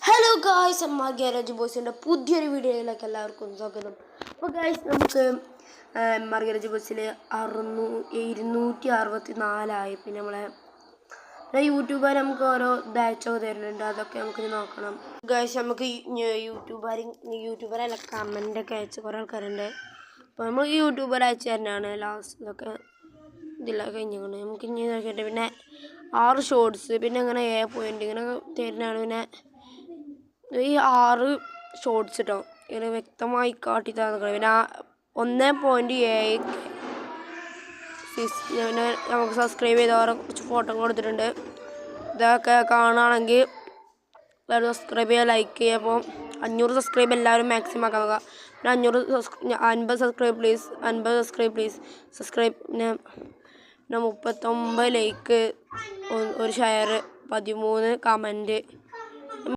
Hello guys, അമ്മ garage ബോയ്സിൻ്റെ പുതിയൊരു വീഡിയോയിലേക്ക് എല്ലാവർക്കും സ്വാഗതം. അപ്പോൾ ഗായ്സ്, നമുക്ക് എം ആർ ഗാരേജ് ബോയ്സിൽ 264 പിന്നെ നമ്മളെ യൂട്യൂബർ നമുക്ക് ഓരോ ബാച്ചൊക്കെ തരുന്നുണ്ട്. അതൊക്കെ നമുക്ക് നോക്കണം. ഗായ്സ്, നമുക്ക് യൂട്യൂബറല്ല കമൻ്റൊക്കെ അയച്ച് കുറേ ആൾക്കാരുണ്ട്. അപ്പോൾ നമ്മൾ യൂട്യൂബർ അയച്ചു തരുന്നതാണ്. ലാസ്റ്റിലൊക്കെ ഇതിലൊക്കെ കഴിഞ്ഞാണ് നമുക്ക് ഇനി നോക്കിയിട്ട് പിന്നെ 6 ഷോർട്സ് പിന്നെ അങ്ങനെ പോയിൻ്റ് ഇങ്ങനെ തരുന്നതാണ്. പിന്നെ ഈ 6 ഷോർട്സ് കേട്ടോ ഇങ്ങനെ വ്യക്തമായി കാട്ടി തന്നിട്ടുണ്ട്. പിന്നെ 1.7 പിന്നെ നമുക്ക് സബ്സ്ക്രൈബ് ചെയ്തവരെ കുറച്ച് ഫോട്ടോ കൊടുത്തിട്ടുണ്ട്. ഇതൊക്കെ കാണുകയാണെങ്കിൽ എല്ലാവരും സബ്സ്ക്രൈബ് ചെയ്യുക, ലൈക്ക് ചെയ്യുക. അപ്പോൾ 500 സബ്സ്ക്രൈബ് എല്ലാവരും മാക്സിമം ആക്കാൻ നോക്കുക. പിന്നെ 50 subscribe please, 50 subscribe please subscribe. പിന്നെ 39 ലൈക്ക്, 1 ഷെയർ, 13 കമൻറ്റ്.